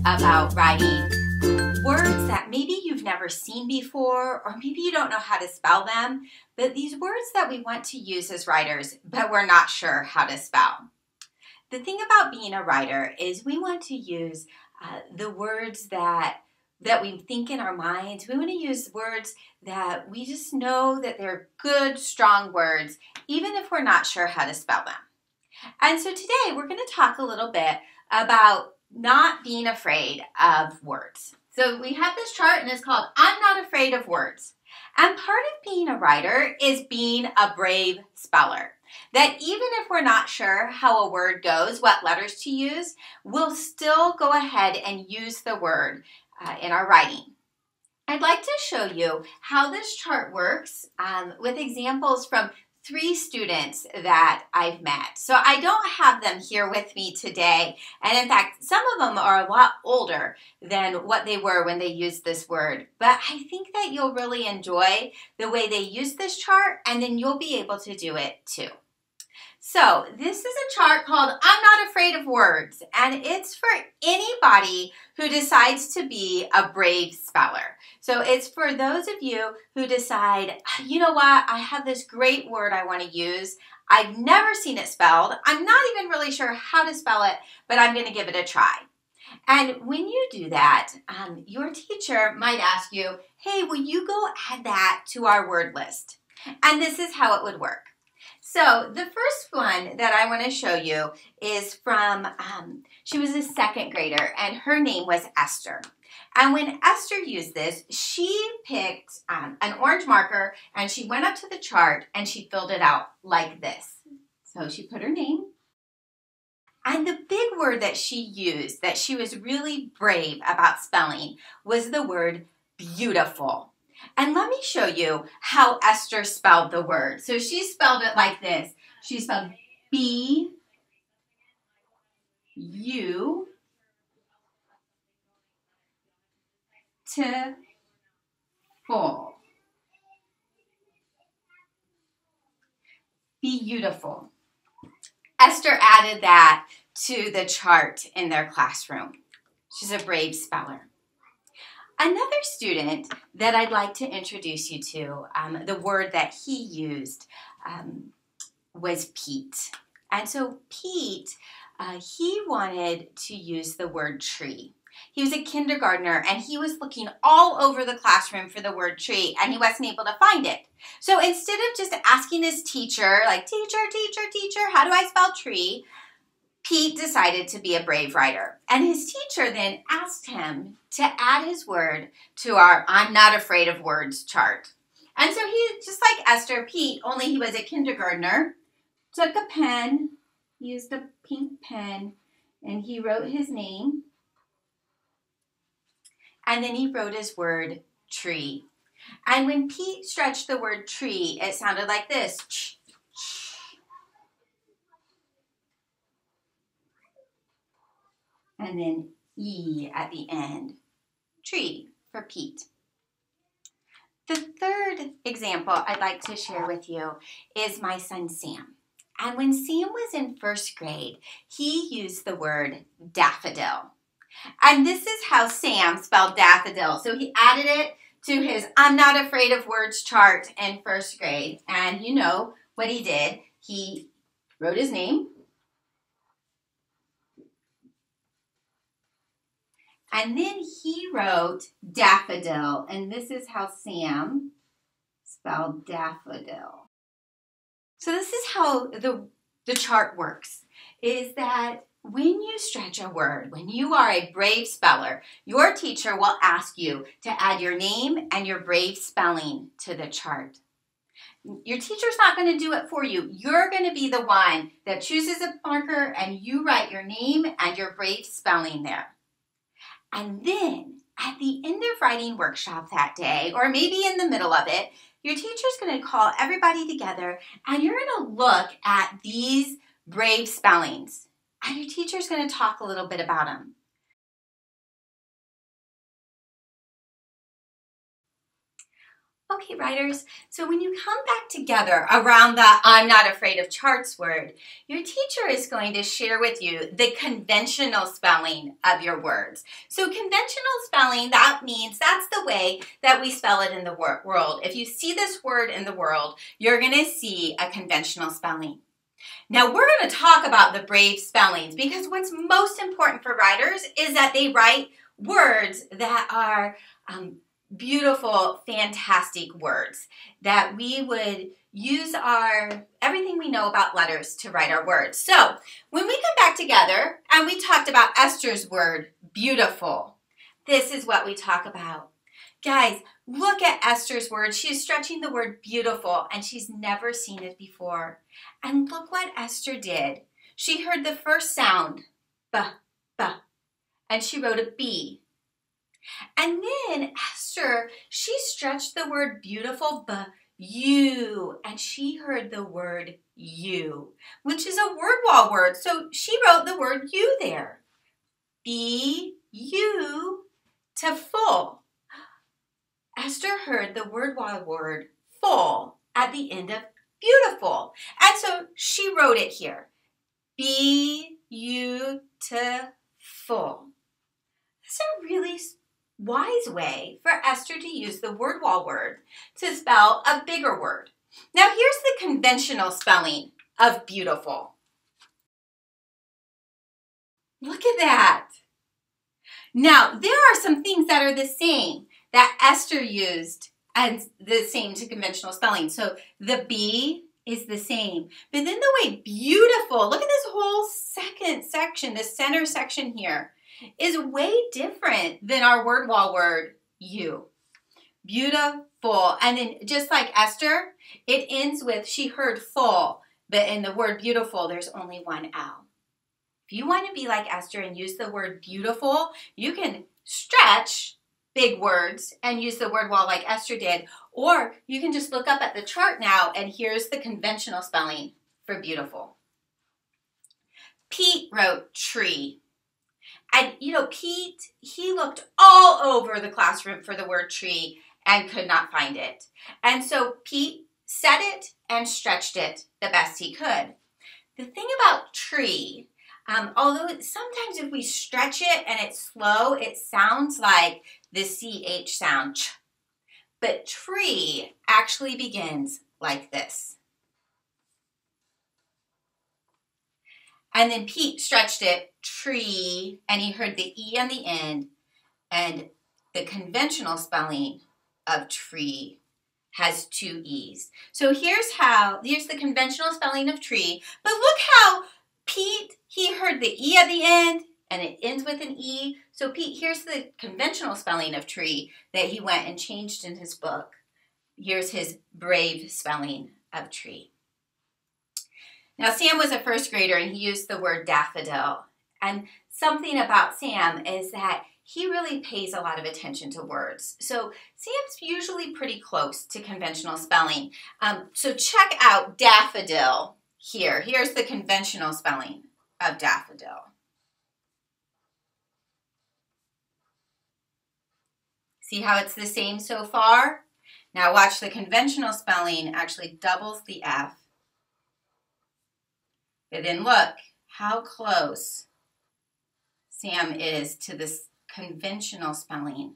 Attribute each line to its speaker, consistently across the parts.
Speaker 1: about writing words that maybe you've never seen before, or maybe you don't know how to spell them, but these words that we want to use as writers, but we're not sure how to spell. The thing about being a writer is we want to use the words that we think in our minds. We want to use words that we just know that they're good, strong words, even if we're not sure how to spell them. And so today we're going to talk a little bit about not being afraid of words. So we have this chart and it's called I'm Not Afraid of Words. And part of being a writer is being a brave speller. That even if we're not sure how a word goes, what letters to use, we'll still go ahead and use the word in our writing. I'd like to show you how this chart works with examples from 3 students that I've met. So I don't have them here with me today. And in fact, some of them are a lot older than what they were when they used this word. But I think that you'll really enjoy the way they use this chart, and then you'll be able to do it too. So this is a chart called I'm Not Afraid of Words, and it's for anybody who decides to be a brave speller. So it's for those of you who decide, you know what, I have this great word I want to use. I've never seen it spelled. I'm not even really sure how to spell it, but I'm going to give it a try. And when you do that, your teacher might ask you, hey, will you go add that to our word list? And this is how it would work. So the first one that I want to show you is from, she was a 2nd grader and her name was Esther. And when Esther used this, she picked an orange marker and she went up to the chart and she filled it out like this. So she put her name. And the big word that she used that she was really brave about spelling was the word beautiful. And let me show you how Esther spelled the word. So she spelled it like this. She spelled B-U-T-I-F-U-L. Beautiful. Esther added that to the chart in their classroom. She's a brave speller. Another student that I'd like to introduce you to, the word that he used was Pete. And so Pete, he wanted to use the word tree. He was a kindergartner and he was looking all over the classroom for the word tree and he wasn't able to find it. So instead of just asking his teacher, like, teacher, how do I spell tree? Pete decided to be a brave writer. And his teacher then asked him to add his word to our I'm Not Afraid of Words chart. And so he, just like Esther, Pete, only he was a kindergartner, took a pen, used a pink pen, and he wrote his name. And then he wrote his word tree. And when Pete stretched the word tree, it sounded like this. And then E at the end, tree for Pete. The third example I'd like to share with you is my son Sam. And when Sam was in 1st grade, he used the word daffodil. And this is how Sam spelled daffodil. So he added it to his I'm Not Afraid of Words chart in 1st grade. And you know what he did. He wrote his name. And then he wrote daffodil, and this is how Sam spelled daffodil. So this is how the chart works, is that when you stretch a word, when you are a brave speller, your teacher will ask you to add your name and your brave spelling to the chart. Your teacher's not going to do it for you. You're going to be the one that chooses a marker and you write your name and your brave spelling there. And then at the end of writing workshop that day, or maybe in the middle of it, your teacher's going to call everybody together and you're going to look at these brave spellings. And your teacher's going to talk a little bit about them. Okay, writers, so when you come back together around the I'm not afraid of charts word, your teacher is going to share with you the conventional spelling of your words. So conventional spelling, that means that's the way that we spell it in the world. If you see this word in the world, you're going to see a conventional spelling. Now we're going to talk about the brave spellings because what's most important for writers is that they write words that are beautiful, fantastic words, that we would use everything we know about letters to write our words. So when we come back together and we talked about Esther's word, beautiful, this is what we talk about. Guys, look at Esther's word. She's stretching the word beautiful and she's never seen it before. And look what Esther did. She heard the first sound, b, b, and she wrote a B. And then Esther, she stretched the word beautiful, b, you, and she heard the word you, which is a word wall word. So she wrote the word you there. B, you, to full. Esther heard the word wall word full at the end of beautiful. And so she wrote it here. Beautiful. That's a really wise way for Esther to use the word wall word to spell a bigger word. Now here's the conventional spelling of beautiful. Look at that. Now there are some things that are the same that Esther used and the same to conventional spelling. So the B is the same. But then the way beautiful, look at this whole second section, the center section here, is way different than our word wall word, you. Beautiful. And then just like Esther, it ends with, she heard full, but in the word beautiful, there's only one L. If you want to be like Esther and use the word beautiful, you can stretch big words and use the word wall like Esther did, or you can just look up at the chart now and here's the conventional spelling for beautiful. Pete wrote tree. And you know, Pete, he looked all over the classroom for the word tree and could not find it. And so Pete said it and stretched it the best he could. The thing about tree, although sometimes if we stretch it and it's slow, it sounds like the CH sound, ch. But tree actually begins like this. And then Pete stretched it, tree, and he heard the E on the end, and the conventional spelling of tree has two E's. So here's the conventional spelling of tree, but look how Pete, he heard the E at the end, and it ends with an E. So Pete, here's the conventional spelling of tree that he went and changed in his book. Here's his brave spelling of tree. Now, Sam was a first grader and he used the word daffodil. And something about Sam is that he really pays a lot of attention to words. So Sam's usually pretty close to conventional spelling. So check out daffodil here. Here's the conventional spelling of daffodil. See how it's the same so far? Now watch, the conventional spelling actually doubles the F. But then look how close Sam is to this conventional spelling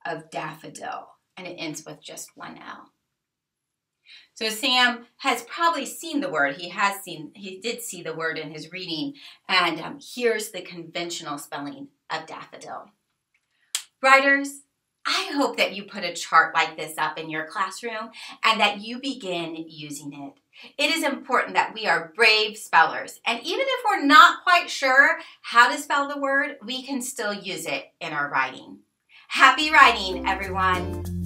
Speaker 1: of daffodil, and it ends with just one L. So Sam has probably seen the word. He did see the word in his reading, and here's the conventional spelling of daffodil. Writers, I hope that you put a chart like this up in your classroom and that you begin using it. It is important that we are brave spellers, and even if we're not quite sure how to spell the word, we can still use it in our writing. Happy writing, everyone!